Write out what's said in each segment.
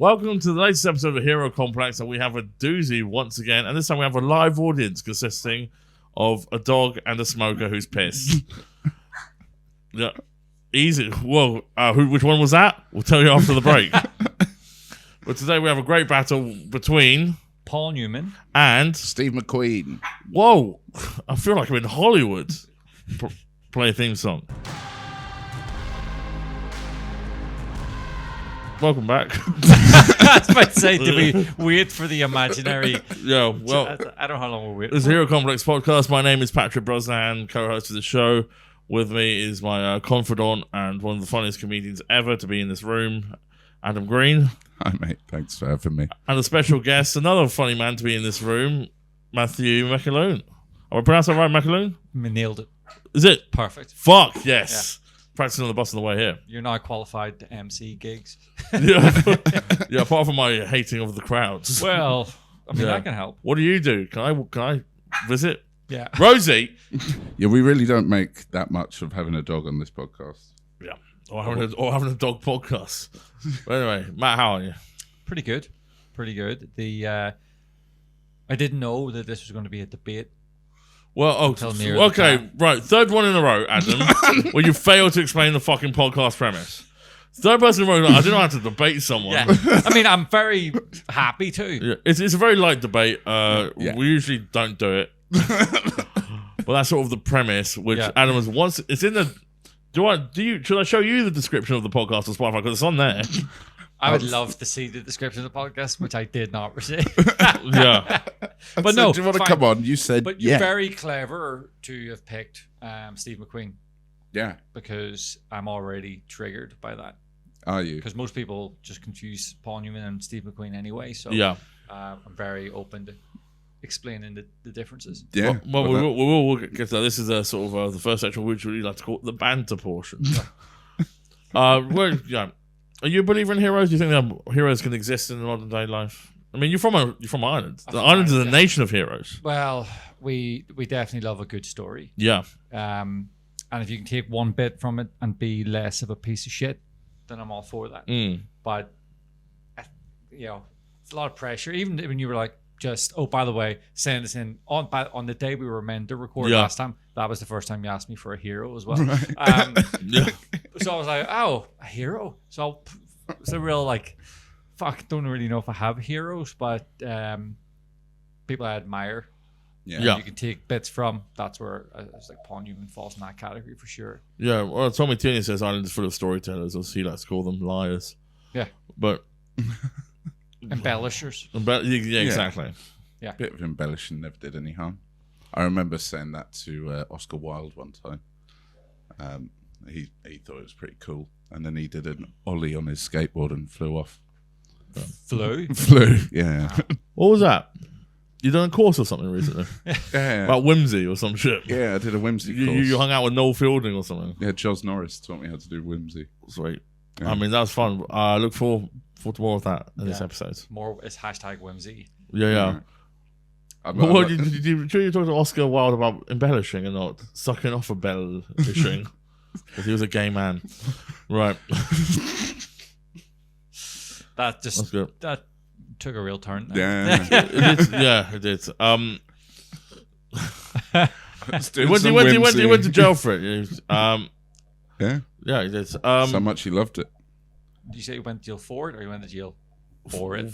Welcome to the latest episode of Hero Complex, and we have a doozy once again. And this time we have a live audience consisting of a dog and a smoker who's pissed. Yeah, easy. Whoa, which one was that? We'll tell you after the break. But today we have a great battle between Paul Newman and Steve McQueen. Whoa, I feel like I'm in Hollywood. Play a theme song. Welcome back. I was about to say, did we wait for the imaginary? Yeah, well, I don't know how long we'll wait. This is Hero Complex podcast. My name is Patrick Brosnan, co-host of the show. With me is my confidant and one of the funniest comedians ever to be in this room, Adam Green. Hi, mate. Thanks for having me. And a special guest, another funny man to be in this room, Matthew McAloone. Am I pronouncing that right, McAloone? Nailed it. Is it? Perfect. Fuck, yes. Yeah. Practicing on the bus on the way here. You're now qualified to MC gigs. Yeah. Yeah, apart from my hating of the crowds. Well, I mean, that can help. What do you do? Can I visit? Yeah. Rosie! Yeah, we really don't make that much of having a dog on this podcast. Yeah. Or having a dog podcast. But anyway, Matt, how are you? Pretty good. Pretty good. I didn't know that this was going to be a debate. Well, okay, right. Third one in a row, Adam, where you failed to explain the fucking podcast premise. Third person in a row, I didn't know how to debate someone. Yeah. I mean, I'm very happy to. Yeah. It's a very light debate. We usually don't do it. But that's sort of the premise, which Adam was once. It's in the. Should I show you the description of the podcast on Spotify? Because it's on there. I would love to see the description of the podcast, which I did not receive. Yeah. But no, do you want to come on? You said, but you're very clever to have picked Steve McQueen. Yeah. Because I'm already triggered by that. Are you? Because most people just confuse Paul Newman and Steve McQueen anyway. So I'm very open to explaining the differences. Yeah. Well, we'll get to that. This is a sort of the first section, which we like to call the banter portion. Are you a believer in heroes? Do you think that heroes can exist in the modern day life? I mean, you're from Ireland. The Ireland is a nation of heroes. Well, we definitely love a good story. Yeah. And if you can take one bit from it and be less of a piece of shit, then I'm all for that. But it's a lot of pressure. Even when you were like, by the way, send us in on the day we were meant to record last time. That was the first time you asked me for a hero as well. Right. So I was like, a hero. So it's a real don't really know if I have heroes, but people I admire. Yeah. You can take bits from. That's where it's like Paul Newman falls in that category for sure. Yeah. Well, Tommy Tierney says Ireland is full of storytellers, or he likes to call them liars. Yeah. But embellishers. Yeah, exactly. Yeah. Bit of embellishing never did any harm. I remember saying that to Oscar Wilde one time. He thought it was pretty cool, and then he did an ollie on his skateboard and flew off. Flew, yeah. What was that? You done a course or something recently? Yeah. About whimsy or some shit? Yeah, I did a whimsy course. You hung out with Noel Fielding or something? Yeah, Jos Norris taught me how to do whimsy. Sweet. Yeah. I mean, that was fun. I look forward to more of that in this episode. More is #whimsy. Yeah. What did you talk to Oscar Wilde about embellishing and not sucking off embellishing? Because he was a gay man. Right. That took a real turn. Yeah. It did. He went to jail for it. Yeah, he did. So much he loved it. Did you say he went to jail for it, or he went to jail for it?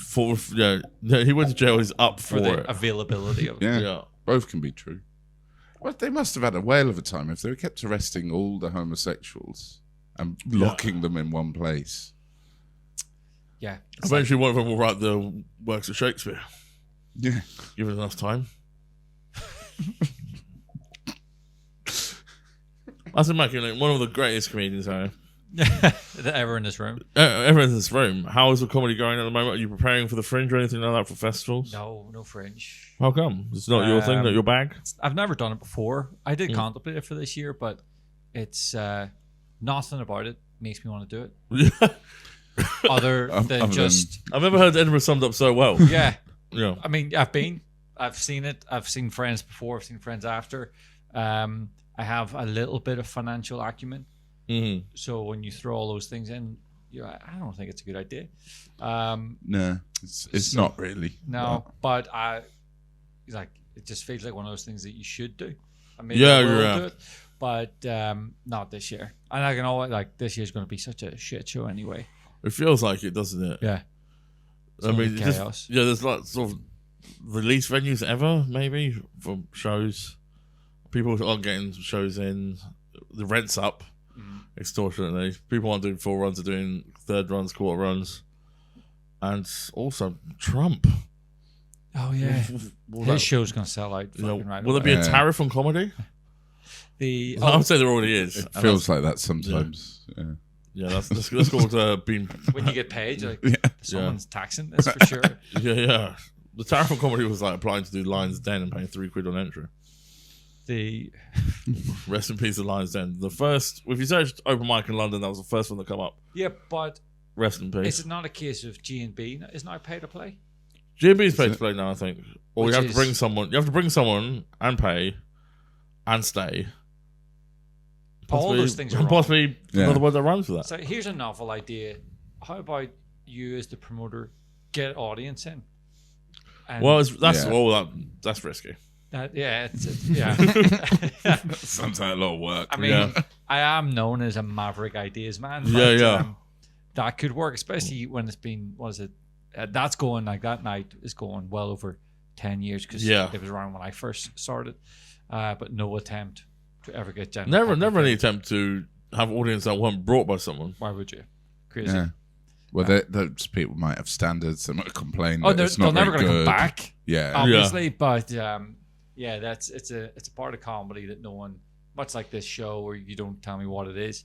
He went to jail. He's up for the it. Availability of it. Yeah, both can be true. Well, they must have had a whale of a time if they kept arresting all the homosexuals and locking them in one place. Yeah. Eventually, one of them will write the works of Shakespeare. Yeah. Give it enough time. That's McAloone, one of the greatest comedians ever in this room. Ever in this room. How is the comedy going at the moment? Are you preparing for the Fringe or anything like that for festivals? No Fringe. How come? It's not your thing, not your bag? I've never done it before. I did contemplate it for this year, but it's nothing about it makes me want to do it. Other than just... I've never heard Edinburgh summed up so well. Yeah. Yeah. I mean, I've seen it. I've seen friends before. I've seen friends after. I have a little bit of financial acumen. Mm-hmm. So when you throw all those things in, I don't think it's a good idea. No, it's not really. No, but like it just feels like one of those things that you should do. I mean, Yeah, I will yeah. do it, but not this year. And I can always like this year's going to be such a shit show anyway. It feels like it, doesn't it? Yeah. I mean, chaos. there's like sort of release venues ever, maybe, for shows. People aren't getting shows in. The rent's up extortionately. People aren't doing full runs, they're doing third runs, quarter runs. And also, Trump. Oh, yeah. His show's going to sell out. Will there be a tariff on comedy? I would say there already is. It feels like that sometimes. Yeah, that's called being. When you get paid, like someone's taxing this for sure. Yeah. The tariff on comedy was like applying to do Lions Den and paying £3 on entry. Rest in peace, the Lions Den. The first, if you searched open mic in London, that was the first one to come up. Yeah, but rest in peace. Is it not a case of G&B is now pay to play? G&B is pay to play now, I think. Or you have to bring someone. You have to bring someone and pay and stay. All those things are wrong. Possibly another word that rhymes with that. So here's a novel idea. How about you, as the promoter, get audience in? Well, that's risky. Yeah. Sounds like a lot of work. I mean, I am known as a maverick ideas man. But, that could work, especially when it's been. What is it? That's going like that night is going well over 10 years because it was around when I first started, but no attempt to ever get general. Never any attempt to have audience that weren't brought by someone. Why would you? Crazy. Yeah. Well, those people might have standards. They might complain. Oh, they're never going to come back. Yeah, obviously, but it's a part of comedy that no one. Much like this show where you don't tell me what it is.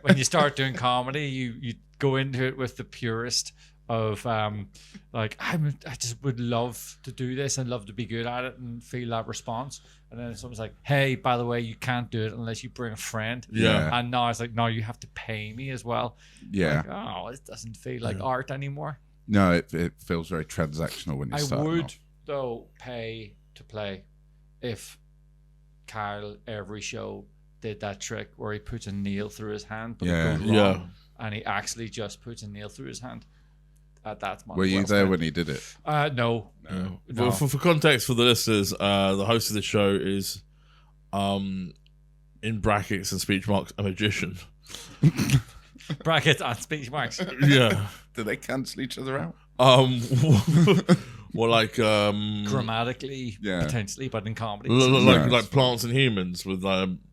When you start doing comedy, you go into it with the purest of like I just would love to do this and love to be good at it and feel that response. And then someone's like, hey, by the way, you can't do it unless you bring a friend. Yeah. And now it's like, no, you have to pay me as well. Yeah. Like, oh, it doesn't feel like art anymore. No, it feels very transactional when you start. I would, though, pay to play if Kyle every show did that trick where he puts a nail through his hand, but it goes wrong, and he actually just puts a nail through his hand. That's money. Were you there when he did it? No. Well, for context for the listeners, the host of the show is, in brackets and speech marks, a magician. Brackets and speech marks. Yeah. Do they cancel each other out? Well, like grammatically, potentially, but in comedy, like plants and humans with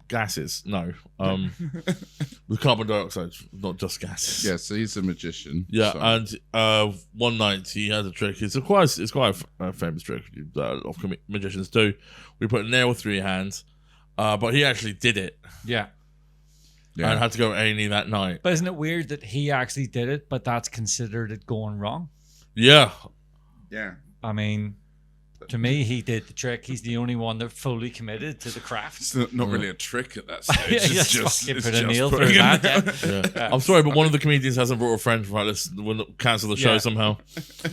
gases. No, with carbon dioxide, not just gases. Yeah, so he's a magician. Yeah, so. and one night he had a trick. It's quite a famous trick that a lot of magicians do. We put a nail through your hand, but he actually did it. Yeah. And had to go A&E that night. But isn't it weird that he actually did it, but that's considered it going wrong? Yeah. Yeah. I mean, to me, he did the trick. He's the only one that fully committed to the craft. It's not really a trick at that stage. It's just put a nail through that. Yeah. I'm sorry, but one of the comedians hasn't brought a friend. Right, let's cancel the show somehow.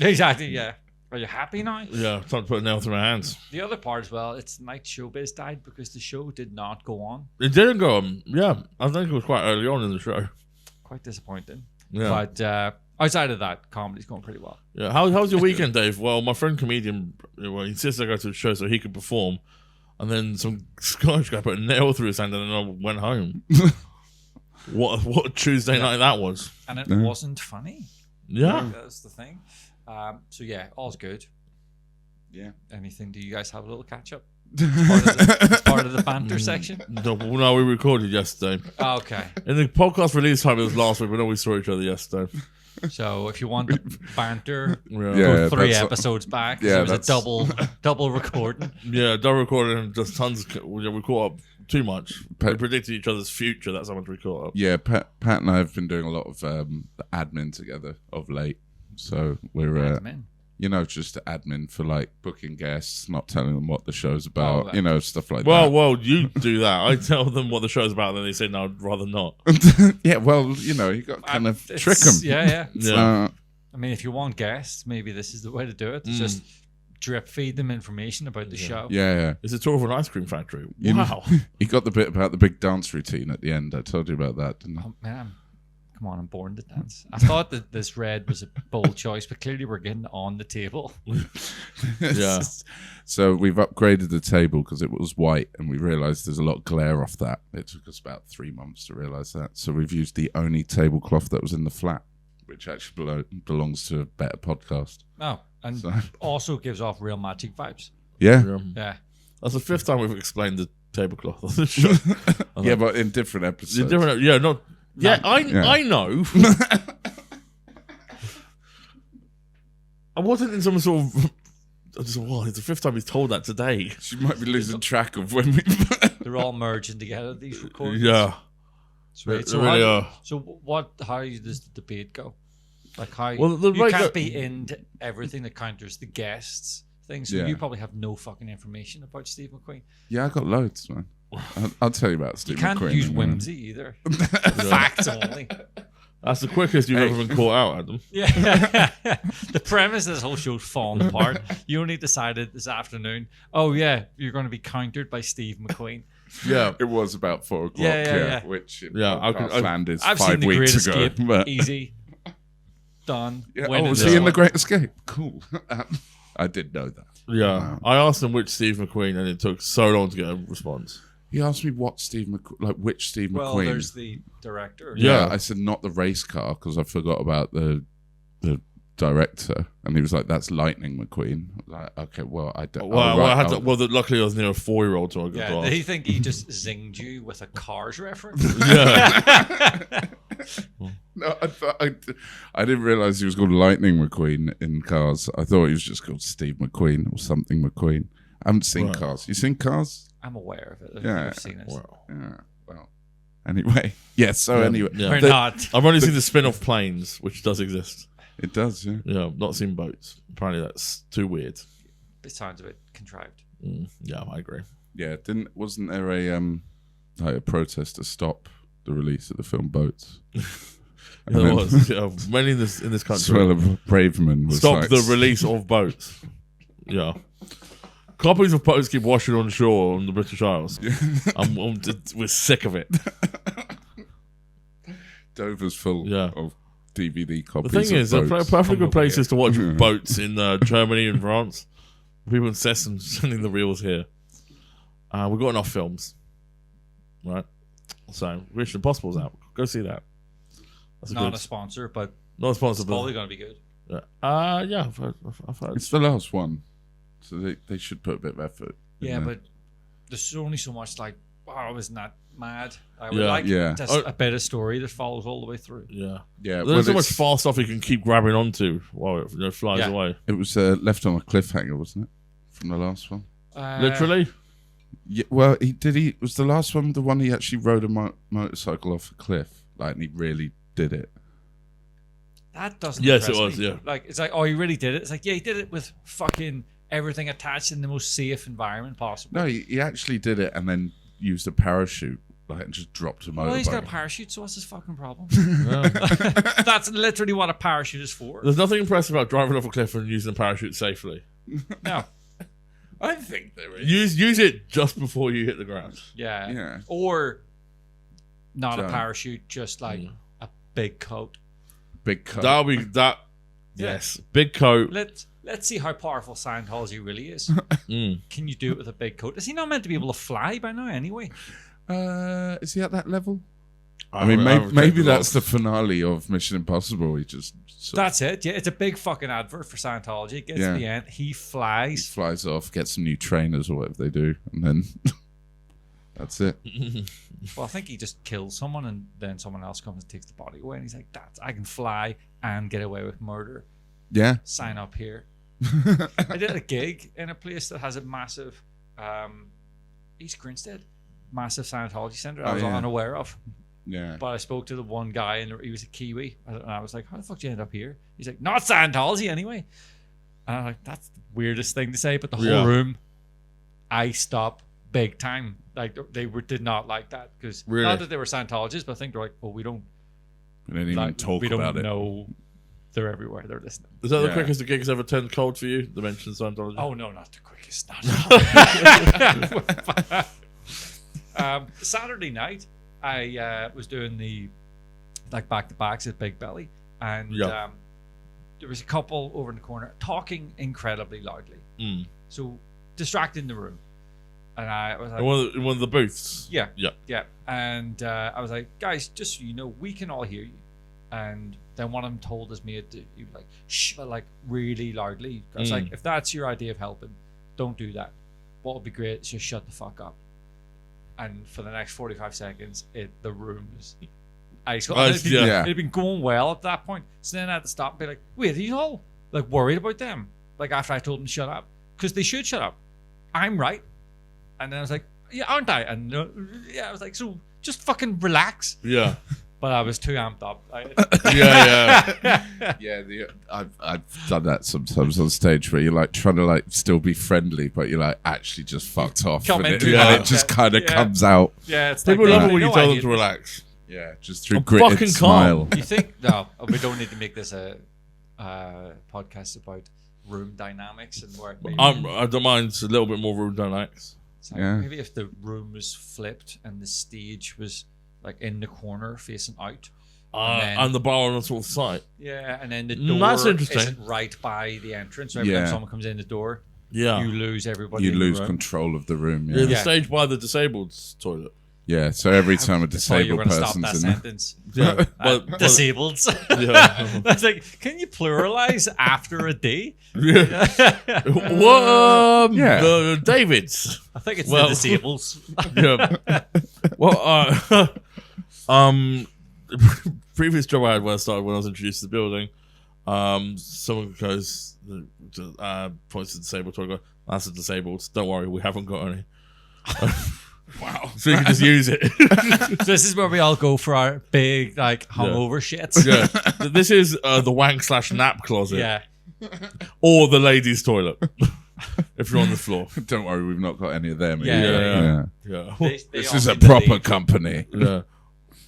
Exactly. Yeah. Are you happy now? Yeah, time to put a nail through my hands. The other part as well, it's Night Showbiz died because the show did not go on. It didn't go on. Yeah, I think it was quite early on in the show. Quite disappointing. Yeah. But outside of that, comedy's going pretty well. Yeah. How was your weekend, Dave? Well, my friend comedian he insisted I go to the show so he could perform, and then some Scottish guy put a nail through his hand and then I went home. What a Tuesday night that was. And it wasn't funny. Yeah. That's the thing. So yeah, all's good. Yeah. Anything? Do you guys have a little catch up? It's part of the banter section. No, we recorded yesterday. Okay. In the podcast release time, it was last week, but no, we saw each other yesterday. So if you want the banter, yeah, go 3 episodes back. Yeah, it was a double recording. Yeah, double recording and just tons. We caught up too much. We predicted each other's future. That's how much we caught up. Yeah, Pat and I have been doing a lot of admin together of late. So we're just admin for like booking guests, not telling them what the show's about, stuff like that. Well, you do that. I tell them what the show's about, and then they say, "No, I'd rather not." Yeah, well, you got to kind of trick them. Yeah. I mean, if you want guests, maybe this is the way to do it. Just drip feed them information about the show. Yeah. It's a tour of an ice cream factory. Wow. You got the bit about the big dance routine at the end. I told you about that, didn't I? Oh man. come on, I'm born to dance. I thought that this red was a bold choice, but clearly we're getting on the table. Yeah. So we've upgraded the table because it was white, and we realised there's a lot of glare off that. It took us about 3 months to realise that. So we've used the only tablecloth that was in the flat, which actually belongs to a better podcast. Oh, and also gives off real magic vibes. Yeah. Yeah. That's the 5th time we've explained the tablecloth on the show. Yeah, but in different episodes. I know. I wasn't in some sort of. I just it's the 5th time he's told that today. She might be losing track of when we. They're all merging together, these recordings. Yeah. Right. So really are. So how does the debate go? Like how Well, you can't be into everything that counters the guests thing, so you probably have no fucking information about Steve McQueen. Yeah, I got loads, man. I'll tell you about Steve McQueen. You can't use whimsy either. Facts only. That's the quickest you've ever been caught out, Adam. Yeah. The premise of this whole show's fallen apart. You only decided this afternoon, oh yeah, you're going to be countered by Steve McQueen. Yeah. It was about 4 o'clock, Yeah. which I landed I've 5 seen The Great weeks ago. Escape. But Easy. Done. yeah, Winning was this he in The one. Great Escape? Cool. I did know that. Yeah. I asked him which Steve McQueen, and it took so long to get a response. He asked me what Steve which Steve Well, McQueen. there's the director. Yeah. I said not the race car because I forgot about the director, and he was like, "That's Lightning McQueen." I was like, okay, well, I don't. Luckily I was near a 4-year-old, so I got to Did ask. he think he just zinged you with a Cars reference? Yeah. No, I didn't realize he was called Lightning McQueen in Cars. I thought he was just called Steve McQueen or something McQueen. I haven't seen Cars. You seen Cars? I'm aware of it. Yeah. I've seen it. Yeah. Well, anyway, yes. So anyway, We're not. I've only seen the spin-off Planes, which does exist. it does. Yeah. Yeah, not seen Boats. Apparently that's too weird. It sounds a bit contrived. Yeah, I agree. Yeah. Wasn't there a protest to stop the release of the film Boats? Yeah, there was. Yeah, many in this country. Swell of Braverman was Stop like, the release of boats. Yeah. Copies of boats keep washing on shore on the British Isles. We're sick of it. Dover's full of DVD The copies. thing is, of they're Boats. perfectly good places to watch boats in Germany and France. People insist on sending the reels here. We've got enough films. Right? So, Mission Impossible's out. Go see that. That's Not a sponsor, but not a sponsor. it's probably going to be good. Yeah, I've heard. It's the last one, so they should put a bit of effort. Yeah, in there. but there's only so much like, wow, isn't that mad? I would Yeah. like Yeah. just a bit of story that follows all the way through. Yeah. Yeah, There's so much fast stuff you can keep grabbing onto while it flies Yeah. away. It was left on a cliffhanger, wasn't it? From the last one. Literally? Yeah. Well, he was the last one. The one he actually rode a motorcycle off a cliff, and he really did it. That doesn't. Yes, it impress was, me. yeah. Like it's like, oh, he really did it. It's like, yeah, he did it with fucking everything attached in the most safe environment possible. No, he actually did it and then used a parachute, and just dropped a motorbike. Well, he's got a parachute, so what's his fucking problem? Yeah. That's literally what a parachute is for. There's nothing impressive about driving off a cliff and using a parachute safely. No. I think there is. Use it just before you hit the ground. Yeah. Yeah. Or not a Don't. parachute, just like a big coat. Big coat. That'll be that. Yes, big coat. Let's see how powerful Scientology really is. Mm. Can you do it with a big coat? Is he not meant to be able to fly by now anyway? Is he at that level? I haven't- mean, I haven't maybe checked the that's logs. the finale of Mission Impossible. He just That's it. Yeah, it's a big fucking advert for Scientology. It gets to the end. He flies. flies off, gets some new trainers or whatever they do, and then that's it. Well, I think he just kills someone and then someone else comes and takes the body away. And he's like, I can fly and get away with murder. Yeah. Sign up here. I did a gig in a place that has a massive East Grinstead, massive Scientology center I was unaware of. Yeah. But I spoke to the one guy and he was a Kiwi. And I was like, how the fuck did you end up here? He's like, not Scientology anyway. And I'm like, that's the weirdest thing to say. But the whole room, I stop big time. Like they did not like that because not that they were Scientologists, but I think they're like, well, we don't even talk about it. We don't know they're everywhere. They're listening. Is that the quickest the gig has ever turned cold for you? The mention of Scientology? Oh no, not the quickest. Saturday night, I was doing the like back to backs at Big Belly, and there was a couple over in the corner talking incredibly loudly. So distracting the room. And I was like, one of the booths. Yeah. And I was like, guys, just so you know, we can all hear you. And then one of them told his mate, he was like, shh, but like really loudly. I was like, if that's your idea of helping, don't do that. What would be great is just shut the fuck up. And for the next 45 seconds, the room was ice. It had been going well at that point. So then I had to stop and be like, wait, are you all like worried about them? Like after I told them to shut up? Because they should shut up. I'm right. And then I was like, yeah, aren't I? And I was like, so just fucking relax. Yeah. But I was too amped up. I've done that sometimes on stage where you're like trying to like still be friendly, but you're like actually just fucked off. And it just kind of comes out. Yeah, it's people love it when you tell them to relax. Yeah, just through grit and smile. You think, no, we don't need to make this a podcast about room dynamics and where I don't mind a little bit more room dynamics. So maybe if the room was flipped and the stage was like in the corner facing out, and the bar on the sort of side. Yeah, and then the door that's interesting. isn't right by the entrance. So every time someone comes in the door, you lose everybody. You in lose the room. Control of the room. Yeah, the stage by the disabled toilet. Yeah, so every time a disabled person's in that sentence. Yeah, disabled. I was like, can you pluralize after a D? Yeah. Davids. I think it's the disables. Yeah. Previous job I had when I was introduced to the building, someone goes, points to the disabled toilet, that's a disabled. Don't worry, we haven't got any. Wow. So you can just use it. So this is where we all go for our big, like, hungover shits. Yeah. This is the wank/nap closet. Yeah. Or the ladies' toilet. If you're on the floor. Don't worry, we've not got any of them. Yeah. This is a proper company. Yeah.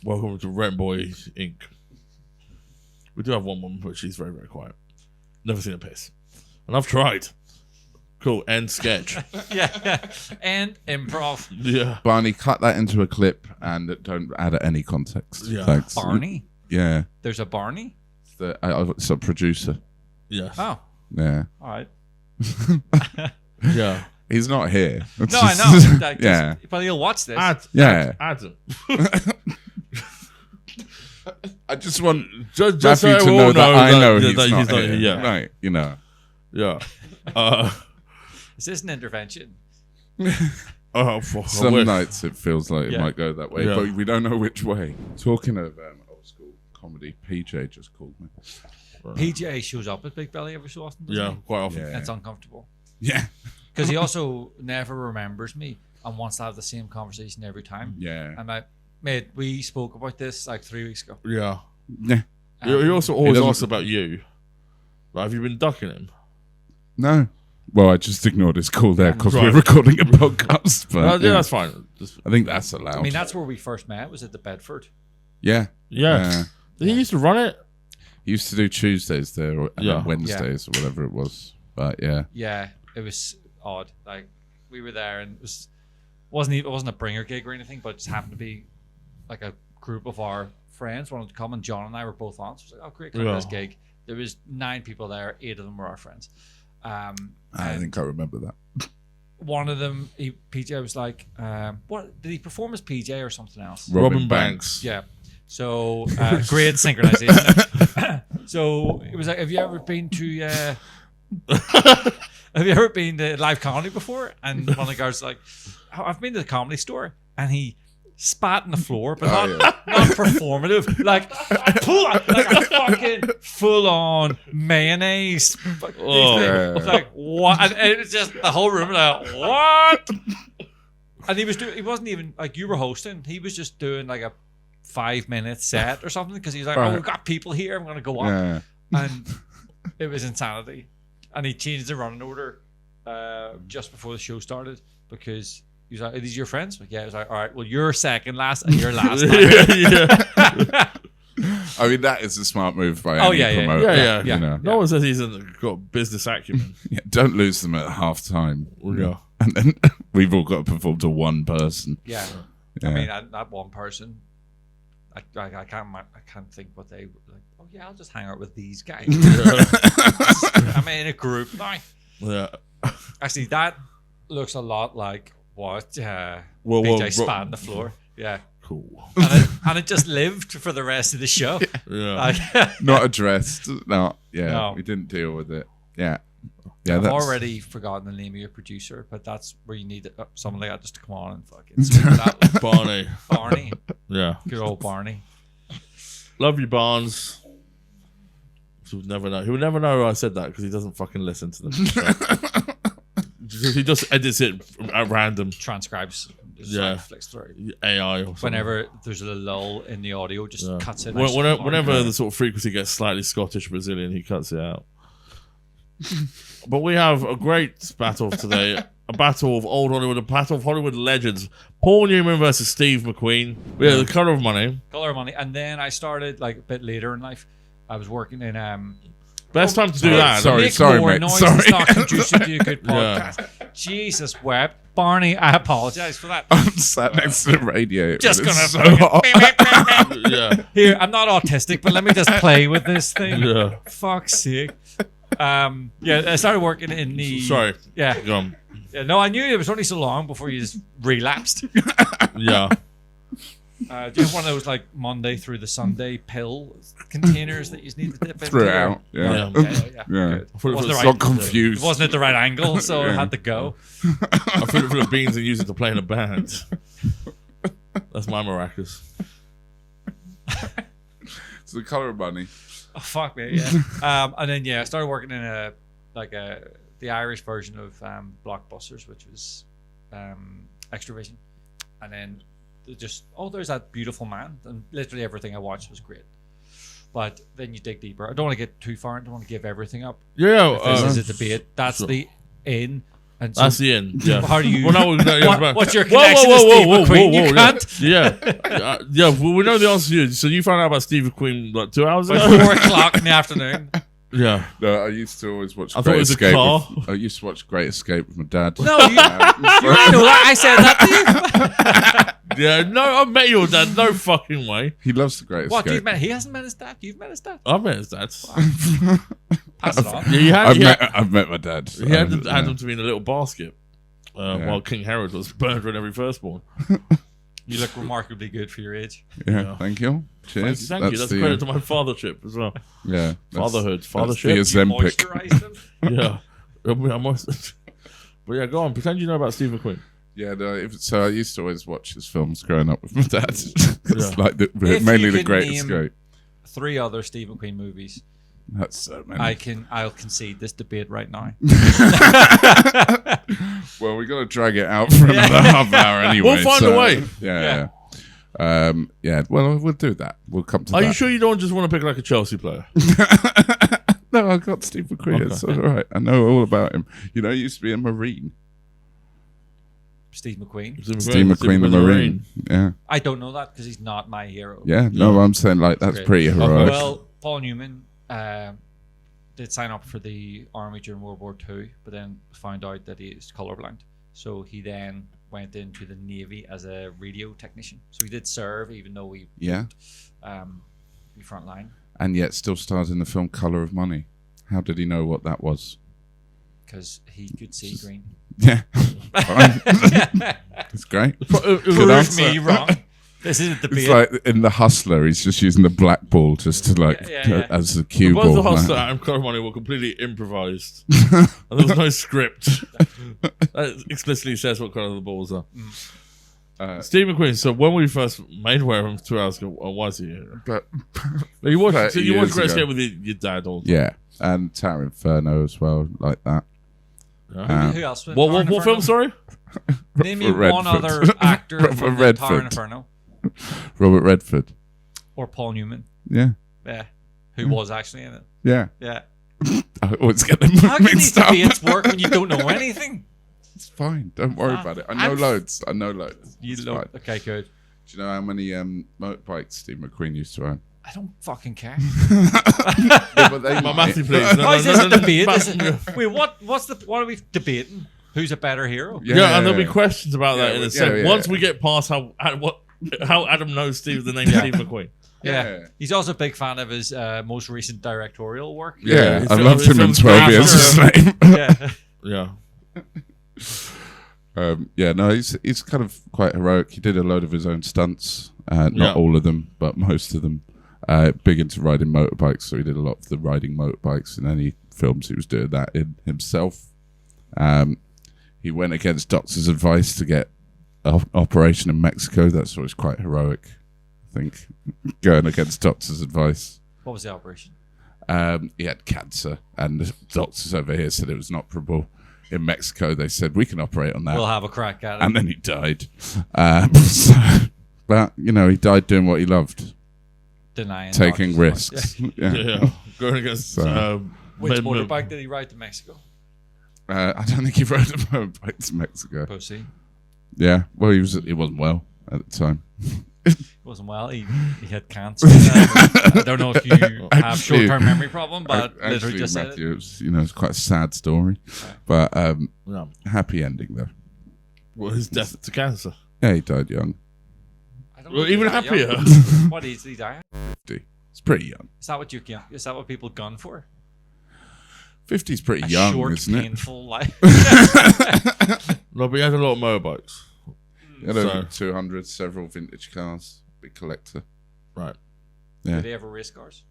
Welcome to Rent Boy Inc. We do have one woman, but she's very, very quiet. Never seen a piss. And I've tried. Cool. End sketch. Yeah. And improv. Yeah. Barney, cut that into a clip and don't add any context. Yeah. Thanks. Barney? Yeah. There's a Barney? It's a producer. Yeah. Oh. Yeah. All right. Yeah. He's not here. No, I know. Yeah. But he'll watch this. Adam. I just want just Matthew so to know that I know he's that not here. Yeah. Right, you know. Yeah. Is this an intervention? Some nights it feels like it might go that way, but we don't know which way. Talking of old school comedy, PJ just called me. PJ shows up at Big Belly every so often, doesn't he? Quite often. Yeah. It's uncomfortable. Yeah. Because he also never remembers me and wants to have the same conversation every time. Yeah. I'm like, mate, we spoke about this like 3 weeks ago. Yeah. Yeah. He also always asks about you. Like, have you been ducking him? No. Well, I just ignored his call there because we're recording a podcast. But, yeah, that's fine. I think that's allowed. I mean, that's where we first met, was at the Bedford. Yeah. Yeah. Did he used to run it? He used to do Tuesdays there and Wednesdays or whatever it was. But yeah. Yeah, it was odd. Like, we were there and it wasn't a bringer gig or anything, but it just happened to be like a group of our friends wanted to come, and John and I were both on. So it was like, oh, great, come to this gig. There was 9 people there, 8 of them were our friends. I think I remember that. One of them, PJ was like, what did he perform as PJ or something else? Robin Banks. Yeah. So great synchronization. So it was like, have you ever been to live comedy before? And one of the guys was like, I've been to the Comedy Store, and he spat on the floor, but not performative, like a fucking full on mayonnaise. It's like, what? And it was just the whole room like, what? And he wasn't even like, you were hosting, he was just doing like a 5-minute set or something, because he's like, oh, we've got people here, I'm gonna go up. And it was insanity. And he changed the running order just before the show started, because he was like, are these your friends? Like, yeah. I was like, all right, well, you're second last and you're last. I mean, that is a smart move by any promoter. Yeah. You know? No one says he's got business acumen. Don't lose them at half time. Yeah. And then we've all got to perform to one person. Yeah. I mean, that one person, I can't think what they were like. Oh yeah, I'll just hang out with these guys. I'm in a group now. Yeah. Actually, that looks a lot like what BJ spat on the floor. Yeah. Cool. And it just lived for the rest of the show. Yeah. Not addressed. No. Yeah. No. We didn't deal with it. Yeah. Yeah. I've already forgotten the name of your producer, but that's where you need someone like that just to come on and fucking sort it out. Barney. Yeah. Good old Barney. Love you, Barnes. He'll never know. He'll never know I said that because he doesn't fucking listen to them. He just edits it at random. Transcribes. Yeah. Flicks through. AI or something. Whenever there's a lull in the audio, just cuts it. Whenever the sort of frequency gets slightly Scottish Brazilian, he cuts it out. But we have a great battle today. A battle of old Hollywood, a battle of Hollywood legends. Paul Newman versus Steve McQueen. We have The Colour of Money. Colour of Money. And then I started like a bit later in life. I was working in best time to do that. Sorry, mate. Noise is not conducive to a good podcast. Yeah. Jesus, Webb. Barney, I apologize for that. I'm sat next to the radio. Just gonna so hot. Yeah. Here, I'm not autistic, but let me just play with this thing. Yeah. Fuck's sake. I started working in the. Sorry. Yeah. Go on. Yeah. No, I knew it was only so long before you just relapsed. Yeah. Do you have one of those like Monday through the Sunday pill containers that you just need to dip Threw it into? out. Yeah. Yeah. Yeah. Good. Got confused. It wasn't at the right angle, so I had to go. I fill it full of beans and use it to play in a band. That's my maracas. It's The Colour of Money. Oh fuck me, yeah. And then I started working in the Irish version of Blockbusters, which was Extravision, and then there's that beautiful man, and literally everything I watched was great. But then you dig deeper. I don't want to get too far. I don't want to give everything up. Yeah, this is a debate. That's the in. And so, that's the end. Yeah. How do you? Well, no, what's your connection to Steve McQueen? You can't. Yeah. Well, we know the answer to you. So you found out about Steve McQueen like 2 hours ago. 4 o'clock in the afternoon. Yeah. No, I used to always watch I Great thought it was Escape. a car. I used to watch Great Escape with my dad. No, you know that. I said that to you. Yeah, no, I met your dad. No fucking way. He loves the Great What? Escape. He hasn't met his dad. You've met his dad. I've met his dad. Pass it on. Yeah, I've met my dad. He had them to be in a little basket while King Herod was murdering every firstborn. You look remarkably good for your age. Yeah. Thank you. Cheers. Thank you. That's a credit to my fathership as well. Yeah. Fatherhood. The Fathership. Ozempic. Moisturized him. Yeah. But yeah, go on. Pretend you know about Steve McQueen. Yeah, so I used to always watch his films growing up with my dad. It's like If mainly you The could Great name Escape. 3 other Steve McQueen movies. That's so many. I'll concede this debate right now. Well, we got to drag it out for another half hour anyway. We'll find a way. Yeah. Well, we'll do that. We'll come to that. Are you sure you don't just want to pick like a Chelsea player? No, I got Steve McQueen. Okay. It's all right. I know all about him. You know, he used to be a Marine. Steve McQueen. Steve McQueen, the Marine. Yeah. I don't know that because he's not my hero. Yeah. No, I'm saying like that's pretty heroic. Well, Paul Newman did sign up for the army during World War II, but then found out that he is colorblind. So he then went into the Navy as a radio technician. So he did serve, even though he didn't be frontline. And yet still stars in the film Colour of Money. How did he know what that was? Because he could see green. Yeah. It's great. Prove me wrong. This isn't the It's like in The Hustler, he's just using the black ball just to as a cue ball. The Hustler and Colour of Money were completely improvised. And there was no script. That explicitly says what colour the balls are. Steve McQueen. So when we first made aware of him 2 hours ago, was he? You watched Great Escape with your dad all the time. Yeah, and Tower Inferno as well, like that. Who else? What film? Sorry. Name me one other actor from Tower Inferno. Robert Redford. Or Paul Newman. Yeah. Yeah. Who was actually in it. Yeah. Yeah. I always get them How can these mixed up. debates work when you don't know anything? It's fine. Don't worry about it. I know loads. You know. Okay, good. Do you know how many motorbikes Steve McQueen used to own? I don't fucking care. Yeah, but they Matthew, please. How is this a debate? Wait, what are we debating? Who's a better hero? Yeah, and there'll be questions about that in a second. Once we get past what How Adam knows the name Steve McQueen. Yeah. He's also a big fan of his most recent directorial work. Yeah, his I film- loved his him in film's 12 Years a Slave. Yeah. Yeah. No, he's kind of quite heroic. He did a load of his own stunts, not all of them, but most of them. Big into riding motorbikes, so he did a lot of the riding motorbikes in any films. He was doing that in himself. He went against doctor's advice to get an operation in Mexico. That's always quite heroic, I think, going against doctor's advice. What was the operation? He had cancer, and the doctors over here said it was inoperable. In Mexico, they said, we can operate on that. We'll have a crack at it. And then he died. But, he died doing what he loved. Denying Taking doctors' risks. advice. Yeah. Going against... Which motorbike did he ride to Mexico? I don't think he rode a motorbike to Mexico. Pussy. Yeah, well, he wasn't well at the time. He wasn't well. He had cancer. I don't know if you have short-term memory problem, but literally just said Matthew, it's quite a sad story. Right. But happy ending, though. Well, his death to cancer. Yeah, he died young. Well, even happier. What age did he die? 50. It's pretty young. Is that what people gun for? 50 is pretty A young, short, isn't it? painful life. No, but he had a lot of motorbikes. He had over 200, several vintage cars. Big collector. Right. Yeah. Did he ever race cars?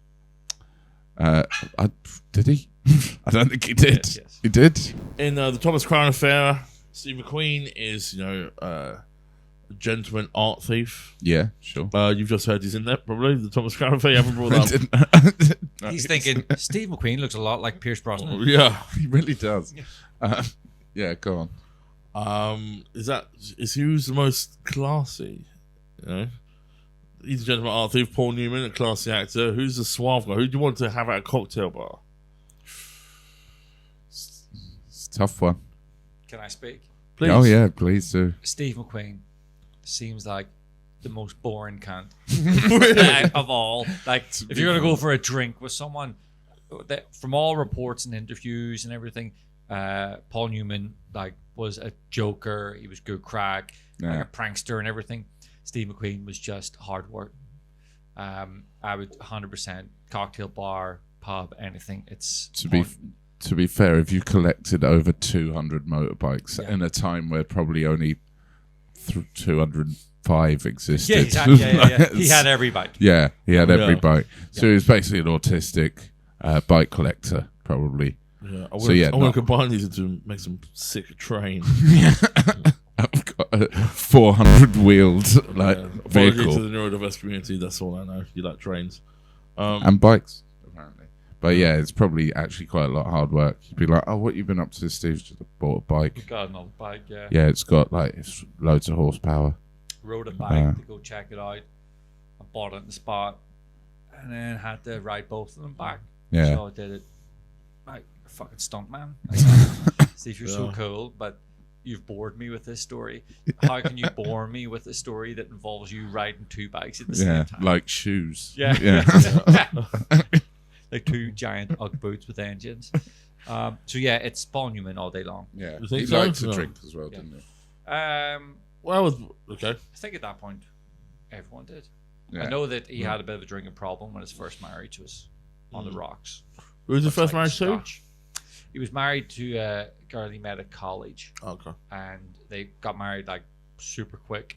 Did he? I don't think he did. Yes. He did? In the Thomas Crown affair, Steve McQueen is, a gentleman art thief. Yeah, sure. You've just heard he's in there, probably. The Thomas Crown affair, you haven't brought that up. He's thinking, Steve McQueen looks a lot like Pierce Brosnan. Yeah. He really does. Yeah, go on. Is who's the most classy? He's a gentleman art thief, Paul Newman, a classy actor. Who's the suave guy? Who do you want to have at a cocktail bar? It's a tough one. Can I speak? Please. Oh, yeah, please do. Steve McQueen seems like the most boring cunt of all. Like, if you're going to go for a drink with someone, from all reports and interviews and everything, Paul Newman was a joker. He was good crack, like a prankster and everything. Steve McQueen was just hard work. I would 100% cocktail bar, pub, anything. It's to be fair, if you collected over 200 motorbikes in a time where probably only 205 existed. Yeah, exactly. Yeah. He had every bike. Yeah, he had every bike. So he was basically an autistic bike collector, probably. Yeah, I want to combine these into make some sick train. I've got a 400-wheeled vehicle. To the neurodiverse community, that's all I know. You like trains. And bikes, apparently. But yeah, it's probably actually quite a lot of hard work. You'd be like, oh, what you been up to, Steve? Just bought a bike. Got another bike, yeah. Yeah, it's got it's loads of horsepower. Rode a bike to go check it out. I bought it in the spot. And then had to ride both of them back. Yeah. So I did it like a fucking stuntman. Steve, you're so cool, but you've bored me with this story. How can you bore me with a story that involves you riding two bikes at the same time? Like shoes. Yeah. Like two giant Ugg boots with engines. So yeah, it's Paul Newman all day long. Yeah. You think He so? liked to No. drink as well, didn't he? Okay. I think at that point, everyone did. Yeah. I know that he had a bit of a drinking problem when his first marriage was on the rocks. Who was his first Like marriage to? Scotch. He was married to a girl he met at college. Okay. And they got married like super quick.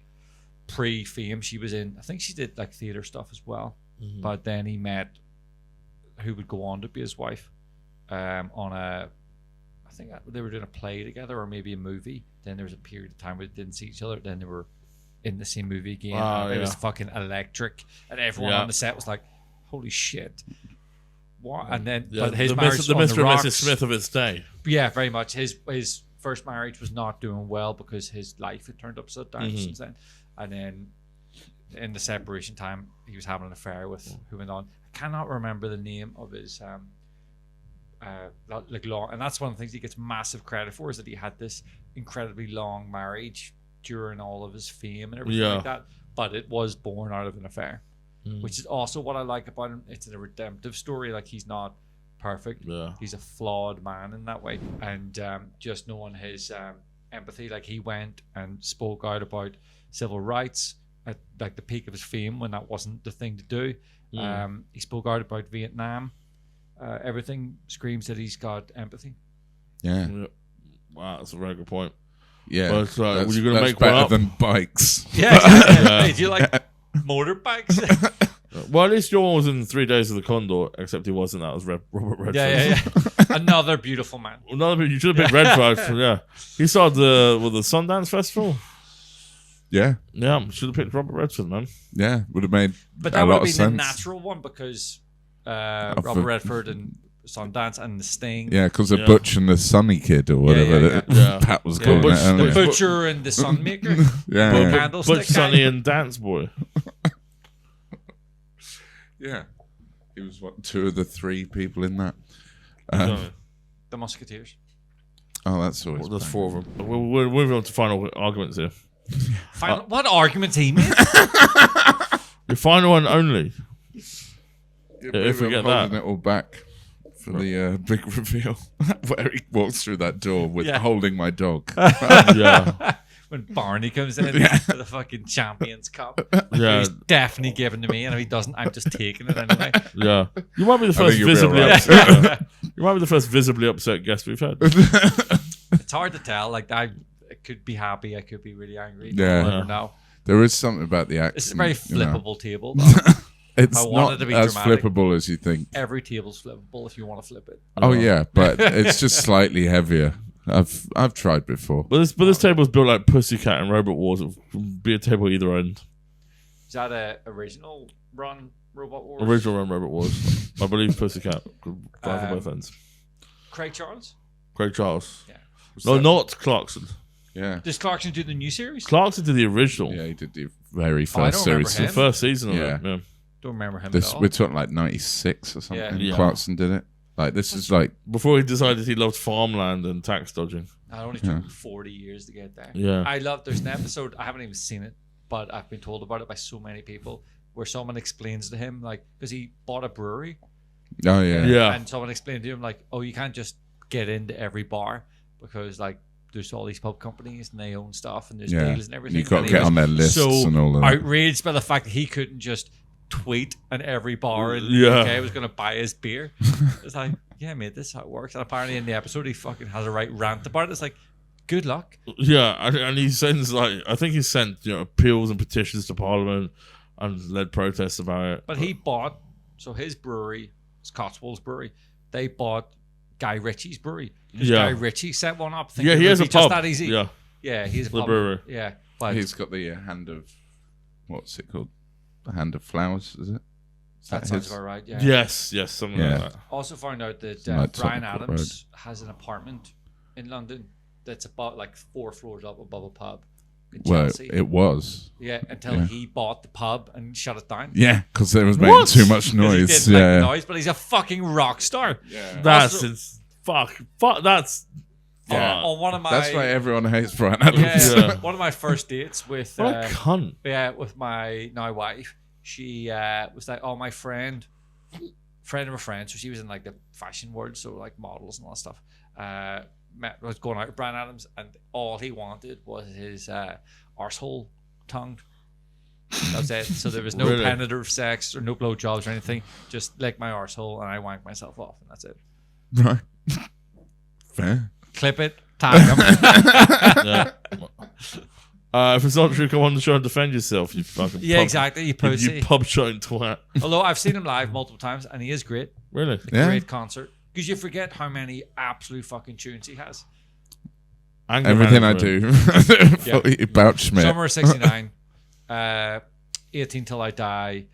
Pre-fame, she was in, I think she did like theater stuff as well. Mm-hmm. But then he met who would go on to be his wife on I think they were doing a play together or maybe a movie. Then there was a period of time where they didn't see each other. Then they were in the same movie again. It was fucking electric. And everyone on the set was like, holy shit. What? And then but his marriage the on Mr. the and rocks, Mrs. Smith of its day. yeah, very much. His first marriage was not doing well because his life had turned upside down since then. And then in the separation time, he was having an affair with who went on. I cannot remember the name of his long, and that's one of the things he gets massive credit for is that he had this incredibly long marriage during all of his fame and everything like that. But it was born out of an affair, which is also what I like about him. It's a redemptive story. Like he's not perfect. Yeah. He's a flawed man in that way, and just knowing his empathy, like he went and spoke out about civil rights, at like the peak of his fame when that wasn't the thing to do. He spoke out about Vietnam. Everything screams that he's got empathy. Yeah. Wow, that's a very good point. Yeah. But were you going to make better one up? than bikes. Yeah, exactly. Hey, do you like motorbikes? Well, at least yours was in 3 Days of the Condor, except he wasn't. That was Robert Redford. yeah. Another beautiful man. You should have picked Redford. Yeah, he started the Sundance Festival. Yeah. Yeah, should have picked Robert Redford, man. Yeah, would have made But a that would lot have of been sense. the natural one because Robert Redford and Sundance and The Sting. Yeah, because of Butch and the Sunny Kid or whatever that Pat was calling Butch- it The earlier. Butcher and the Sunmaker. Yeah. Candlestick Butch, guy. Sonny, and Dance Boy. Yeah. He was, what, 2 of the 3 people in that? The Musketeers. Oh, that's always Well, there's bad. 4 of them. We're moving on to final arguments here. Final, what arguments he made? Your final one only. Yeah, if we I'm get holding that. it all back for the big reveal where he walks through that door with Yeah. holding my dog. Yeah. When Barney comes in for the fucking Champions Cup. Yeah. He's definitely giving to me, and if he doesn't, I'm just taking it anyway. Yeah. You might be the I first think you'll be visibly alright. upset. You might be the first visibly upset guest we've had. It's hard to tell. Like I could be happy, I could be really angry. Yeah. I don't know. There is something about the accent. This is a very you know. flippable table. Though. It's I want not it to be as dramatic. flippable as you think. Every table's flippable if you want to flip it. Oh yeah, but it's just slightly heavier. I've tried before. But this table is built like Pussycat and Robot Wars. It would be a table either end. Is that a original run Robot Wars? Original run Robot Wars. I believe Pussycat could drive on both ends. Craig Charles? Craig Charles. Yeah. No, not Clarkson. Yeah. Does Clarkson do the new series? Clarkson did the original. Yeah, he did the very Oh, I first don't remember series. him. The first season of Yeah. it. Yeah. Don't remember him This at all. we're talking like 96 or something. Yeah. Clarkson did it. Like this is like Before he decided he loved farmland and tax dodging. It only took 40 years to get there. Yeah. I love, there's an episode, I haven't even seen it, but I've been told about it by so many people, where someone explains to him, like, because he bought a brewery, oh yeah. Yeah. and someone explained to him, like, oh, you can't just get into every bar, because, like, there's all these pub companies, and they own stuff, and there's Yeah. deals and everything. You got And to he get was on their lists so and all that. outraged by the fact that he couldn't just tweet and every bar in the Yeah. UK was going to buy his beer. It's like, yeah, mate, this is how it works. And apparently in the episode, he fucking has a right rant about it. It's like, good luck. Yeah, and he sends I think he sent appeals and petitions to Parliament and led protests about it. But he bought, so his brewery, it's Cotswolds Brewery, they bought Guy Ritchie's brewery. 'Cause Yeah. Guy Ritchie set one up. Yeah, thinking he it has would a be just pub. that easy. Yeah, He's a the pub. brewery. Yeah, but He's got the hand of what's it called? The hand of flowers, is it? Is that sounds his? about right. Yeah. Yes, something Yeah. like that. Also found out that Like Brian Tottenham Adams has an apartment in London that's about like 4 floors up above a pub in Well, Chelsea. it was. Yeah, until Yeah. he bought the pub and shut it down. Yeah, because it was making What? too much 'Cause he noise. didn't Yeah. like noise, but he's a fucking rock star. Yeah. That's Also- fuck. That's Yeah. On one of my That's why everyone hates Brian Adams. yeah, Yeah. one of my first dates with what a cunt. with my now wife, she was like, oh, my friend of a friend, so she was in like the fashion world, so like models and all that stuff, was going out with Brian Adams, and all he wanted was his arsehole tongued. That was it. So there was no Really? penetrative sex or no blowjobs or anything, just lick my arsehole and I wank myself off, and that's it. Right. Fair. Clip it, tag him. Yeah. If it's not true, come on the show and defend yourself. You fucking Yeah, pub, exactly. You pussy. You pub showing twat. Although I've seen him live multiple times, and he is great. Really? Yeah. Great concert. Because you forget how many absolute fucking tunes he has. Anger Everything I management. do. About Schmidt. Summer of '69, 18 Till I Die,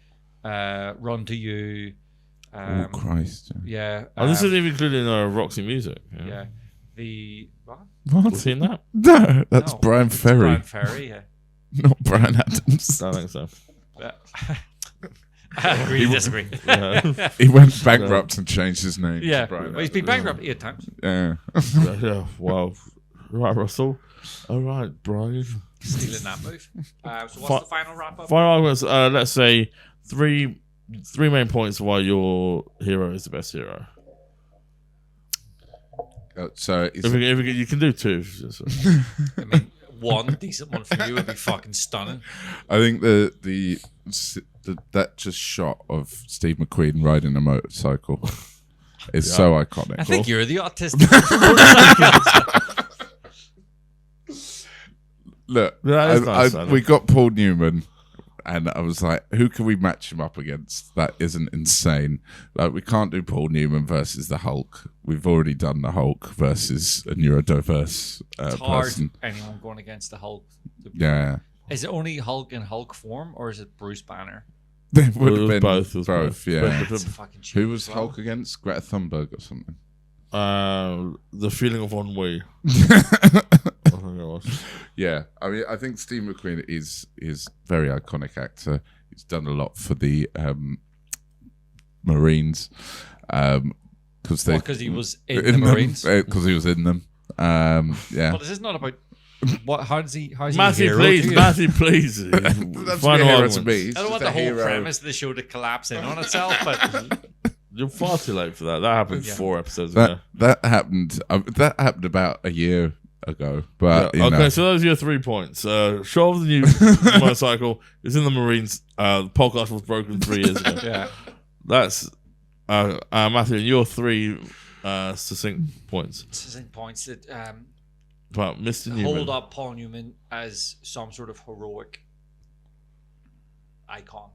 Run to You. Oh, Christ. Yeah. Oh, this isn't even included in Roxy Music. Yeah. The what? What? Seen that? No, that's No, Brian it's Ferry, Brian Ferry. Yeah. not Brian Adams. I think so. I agree to disagree. Yeah. He went bankrupt and changed his name. to Yeah. Brian Well, he's been Adams. bankrupt 8 times. Yeah. Yeah. Wow. Right, Russell. All right, Brian. Stealing that move. So what's Fi- the final wrap up? Final arguments. Let's say three main points why your hero is the best hero. So If you can do 2. I mean, one decent one from you would be fucking stunning. I think that just shot of Steve McQueen riding a motorcycle is so iconic. I think you're the autistic. Look, we got Paul Newman, and I was like, who can we match him up against? That isn't insane. Like, we can't do Paul Newman versus the Hulk. We've already done the Hulk versus a neurodiverse It's hard person. anyone going against the Hulk. Yeah. Is it only Hulk in Hulk form, or is it Bruce Banner? They would have been both, yeah. That's a fucking cheat Who was as well. Hulk against? Greta Thunberg or something? The feeling of ennui. I think it was. Yeah, I mean, I think Steve McQueen is very iconic actor. He's done a lot for the Marines because he was in the Marines. Because he was in them. Yeah. But this is not about what. How's he a Matthew, hero please, to you? Matthew, please. That's Final hero arguments. to me. I don't want the whole premise of the show to collapse in on itself, but You're far too late for that. That happened 4 episodes ago. That happened. That happened about a year ago. But okay, you know. so those are your 3 points. Show of the new motorcycle is in the Marines. The podcast was broken 3 years ago. yeah. That's Matthew. Your 3 succinct points. Succinct points that But Mr. Newman. hold up Paul Newman as some sort of heroic icon.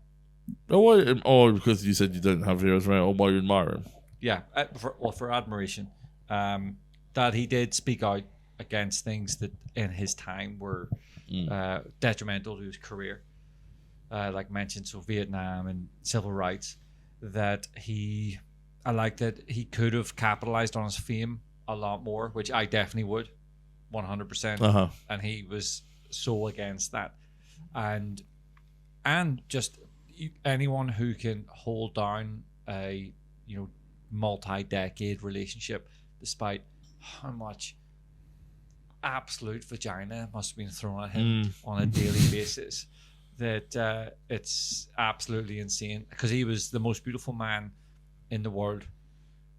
Or because you said you don't have heroes, right? Or why you admire him. Yeah, for admiration, that he did speak out against things that in his time were detrimental to his career, like mentioned, so Vietnam and civil rights. That I like that he could have capitalized on his fame a lot more, which I definitely would, 100%. And he was so against that, and just anyone who can hold down a multi-decade relationship despite how much absolute vagina must have been thrown at him on a daily basis, that it's absolutely insane, because he was the most beautiful man in the world,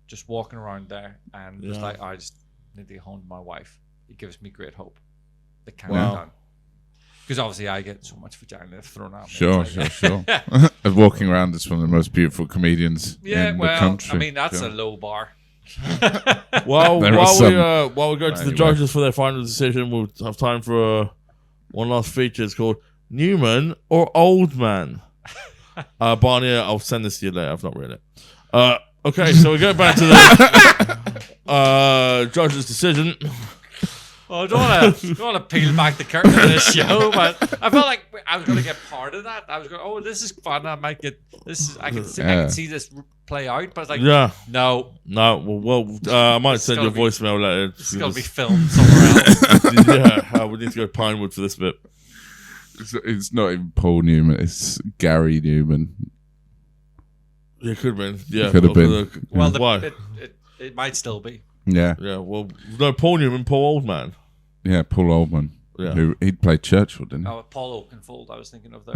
just walking around there and just like, I just need to get home to my wife. It gives me great hope that can be done. Because obviously I get so much vagina thrown at me. Sure. And walking around as one of the most beautiful comedians in the country. I mean, that's a low bar. While we go to the Anyway. judges for their final decision, we'll have time for one last feature. It's called Newman or Old Man. Barney, I'll send this to you later. I've not read it. Okay, so we go back to the judges' decision. Well, I don't want to peel back the curtain of this show, but I felt like I was going to get part of that. I was going, oh, this is fun. I might get this. I can see this play out, but it's like, no. Well, I might send you a voicemail later. It's going to be filmed somewhere else. We need to go Pinewood for this bit. It's not even Paul Newman. It's Gary Newman. Yeah, it could have been. Yeah, Could have been. Well, why? It might still be. Yeah. Yeah. Well, no, Paul Newman, Paul Oldman. Yeah, Paul Oldman. Yeah. Who he'd played Churchill, didn't he? Oh, Paul Oakenfold, I was thinking of there.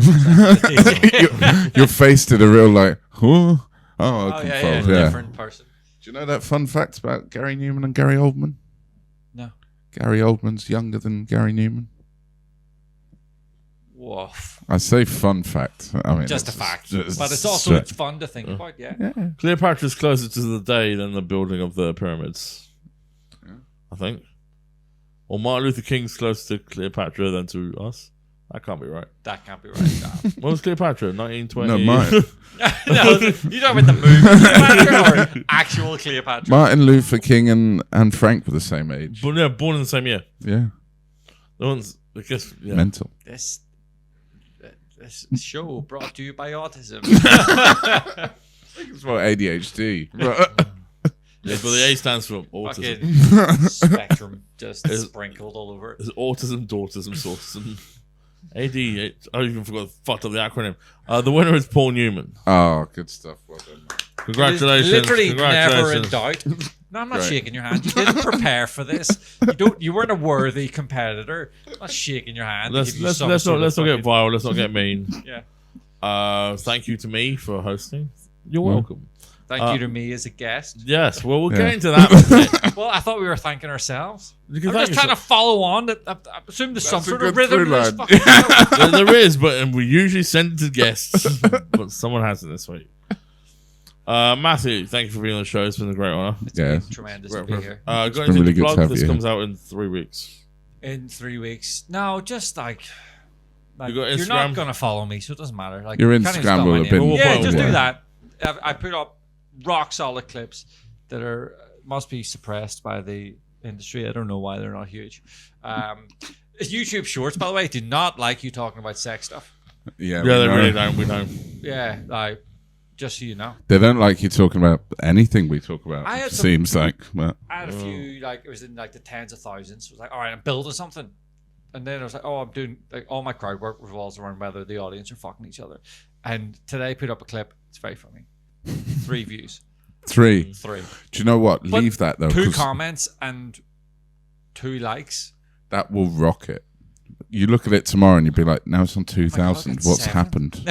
Your face did a real like, huh? Oh, Oakenfold, yeah. different person. Do you know that fun fact about Gary Newman and Gary Oldman? No. Gary Oldman's younger than Gary Newman. Whoa. I say fun fact. I mean, Just a fact. But it's it's also fun to think about, yeah. Cleopatra's closer to the day than the building of the pyramids. Yeah. I think. Or Martin Luther King's closer to Cleopatra than to us. That can't be right. That can't be right. When was Cleopatra? 1920? No, Martin. No, you talking about the movie Cleopatra or actual Cleopatra? Martin Luther King and Frank were the same age. Born in the same year. Yeah. The ones, I guess, yeah. Mental. This show brought to you by autism. It's about ADHD. Yeah, but the A stands for autism. Fucking spectrum just sprinkled all over it. It's autism, dautism, sortism. I even forgot fucked up the acronym. The winner is Paul Newman. Oh, good stuff. Well done. Congratulations. Literally never in Congratulations. doubt. No, I'm not Great. shaking your hand. You didn't prepare for this. You weren't a worthy competitor. I'm not shaking your hand. Let's not get viral. Let's not get mean. Yeah. Thank you to me for hosting. You're welcome. Thank you to me as a guest. Yes, well, we'll get into that. Well, I thought we were thanking ourselves. I'm just trying to follow on. I assume there's some sort of rhythm to this line. fucking show. there is, but we usually send it to guests. But someone hasn't this week. Matthew, thank you for being on the show. It's been a great honor. It's been tremendous to be here. Got anything really to good to plug? have This you. comes out in 3 weeks. In 3 weeks. No, just like You got you're not Instagram? going to follow me, so it doesn't matter. Like Your you can't even Instagram spell will my have name. been- Yeah, We'll just put it do on. that. I put up rock solid clips that are must be suppressed by the industry. I don't know why they're not huge. YouTube Shorts, by the way, do not like you talking about sex stuff. Yeah, Yeah, they know. really don't. We know. Yeah, like just so you know. They don't like you talking about anything we talk about. I had It some- seems like, but I had a few, like it was in like the tens of thousands. It was like, all right, I'm building something. And then I was like, oh, I'm doing like all my crowd work revolves around whether the audience are fucking each other. And today I put up a clip. It's very funny. 3 views. 3. 3. Do you know what? But Leave that though. 2 'cause comments and 2 likes. that will rock it. You look at it tomorrow and you'll be like, now it's on 2,000. it's What's 7. happened?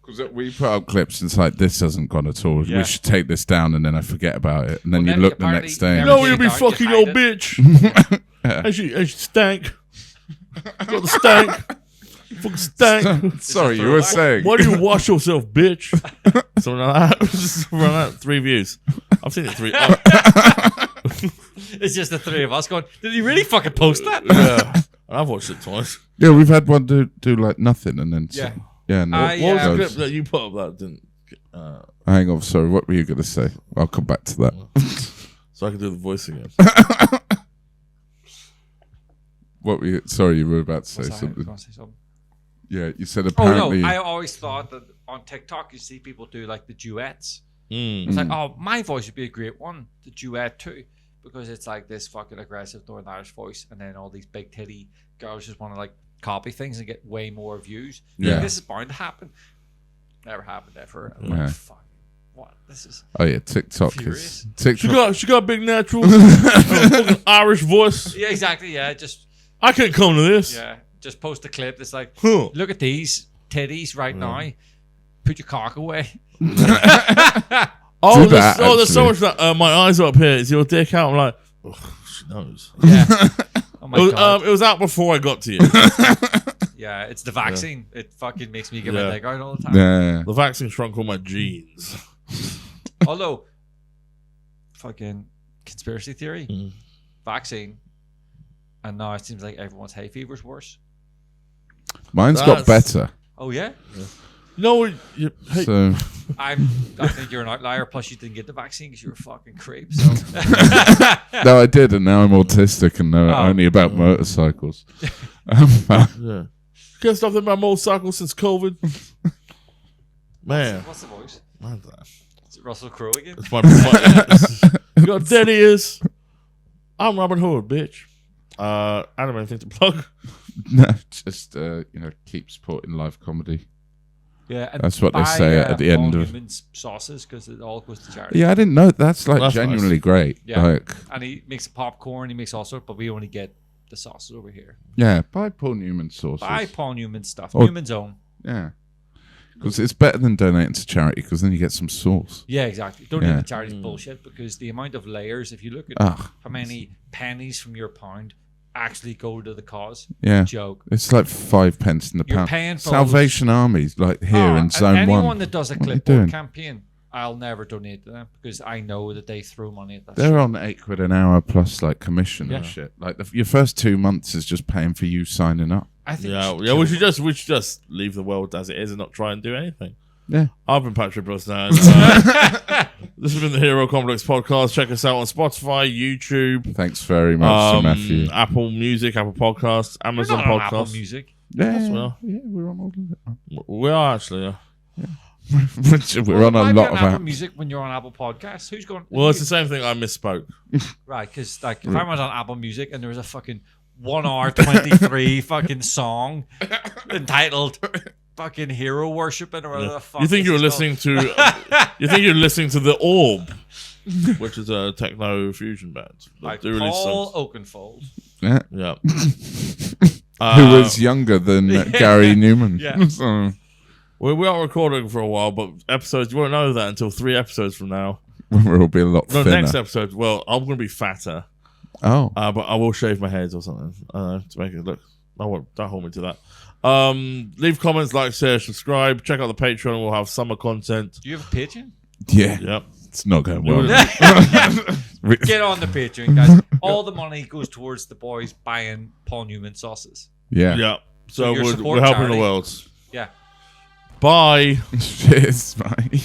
Because we put up clips and it's like, this hasn't gone at all. Yeah. We should take this down, and then I forget about it. And then Well, you then look the apparently next day. you And No, Never you'll be take it down, fucking you old hide bitch. As you stank. You got the stank. You fucking stank. Sorry, you a were throwback? saying. Why do you wash yourself, bitch? Something like that. Just run out 3 views. I've seen it 3. It's just the 3 of us going, did he really fucking post that? Yeah. I've watched it twice. Yeah, we've had one do like nothing, and then Yeah. yeah. No, I, What was the Yeah. clip that you put up that didn't? hang on, sorry. What were you going to say? I'll come back to that. So I can do the voice again. What were you? Sorry, you were about to say Was I something. gonna say something? Yeah, you said Oh apparently. no! I always thought that on TikTok you see people do like the duets. Mm. It's like, oh, my voice would be a great one, the duet too, because it's like this fucking aggressive Northern Irish voice, and then all these big titty girls just want to like copy things and get way more views. Yeah. Like, this is bound to happen. Never happened ever. I'm Yeah. like, fuck, what? This is Oh yeah, TikTok Furious. is TikTok. She got a big natural fucking Irish voice. yeah, exactly. Yeah, just I can't come to this. just post a clip that's like, Huh. look at these titties right now. Put your cock away. Oh, Do that, there's so actually. much that my eyes are up here. Is your dick out? I'm like, oh, she knows. Yeah. Oh my god. It was out before I got to you. Yeah, it's the vaccine. It fucking makes me get Yeah. my dick out all the time. Yeah. The vaccine shrunk all my genes. Although, fucking conspiracy theory, Mm. vaccine, and now it seems like everyone's hay fever's worse. Mine's got better. Oh yeah, No, hey, So I think you're an outlier. Plus, you didn't get the vaccine because you were a fucking creep. So no, I did, and now I'm autistic and know Oh. only about motorcycles. yeah. Can't stop thinking about motorcycles since COVID. Man, what's the voice? what the- Is it Russell Crowe again? it's my you got dead ears. I'm Robin Hood, bitch. I don't have anything to plug. No, just keep supporting live comedy. Yeah, and That's what they buy, say at the end Paul of. Newman's sauces because it all goes to charity. Yeah, I didn't know. That's like That's genuinely nice. great. Yeah. Like, And he makes popcorn. He makes all sorts, but we only get the sauces over here. yeah, buy Paul Newman sauces. Buy Paul Newman stuff. Or- Newman's own. Yeah, because it's better than donating to charity because then you get some sauce. Yeah, exactly. Don't Yeah. need the charity's bullshit because the amount of layers, if you look at Ugh. how many pennies from your pound actually go to the cause, Yeah, joke. it's like 5 pence in the You're pound. paying for Salvation Army's like here Oh, in Zone anyone 1. that does a What are you clipboard doing? campaign, I'll never donate to them because I know that they throw money at that They're shit. on £8 an hour plus like commission and Yeah. shit. Like your first 2 months is just paying for you signing up. I think Yeah, we yeah. We should should just leave the world as it is and not try and do anything. Yeah. I've been Patrick Brosnan. This has been the Hero Complex podcast. Check us out on Spotify, YouTube, Thanks very much, Matthew. Apple Music, Apple Podcasts, We're Amazon not on Apple Podcasts. Music. Yeah, well. yeah, we're on all of it. We are actually. Yeah. We're on Why a be lot of Apple apps. Music when you're on Apple Podcasts. Who's going? Well, it's the same thing. I misspoke. Right, because like if I was on Apple Music and there was a fucking 1 hour 23 fucking song entitled fucking Hero Worshiping or whatever the fuck. You think this you're is listening to? You think you're listening to the Orb, which is a techno fusion band. called? Like They release Paul songs. Oakenfold. Yeah. Yeah. Who was younger than Gary Newman. Yeah. So, We are recording for a while, but episodes, you won't know that until 3 episodes from now. We'll be a lot thinner. Next episode, well, I'm going to be fatter. Oh. But I will shave my head or something to make it look. Don't hold me to that. Leave comments, like, share, subscribe. Check out the Patreon. We'll have summer content. Do you have a Patreon? Yeah. Yep. It's not going well. Get on the Patreon, guys. All the money goes towards the boys buying Paul Newman sauces. Yeah. Yeah. So you're we're supporting helping charity. the world. Yeah. Bye. Cheers. Bye.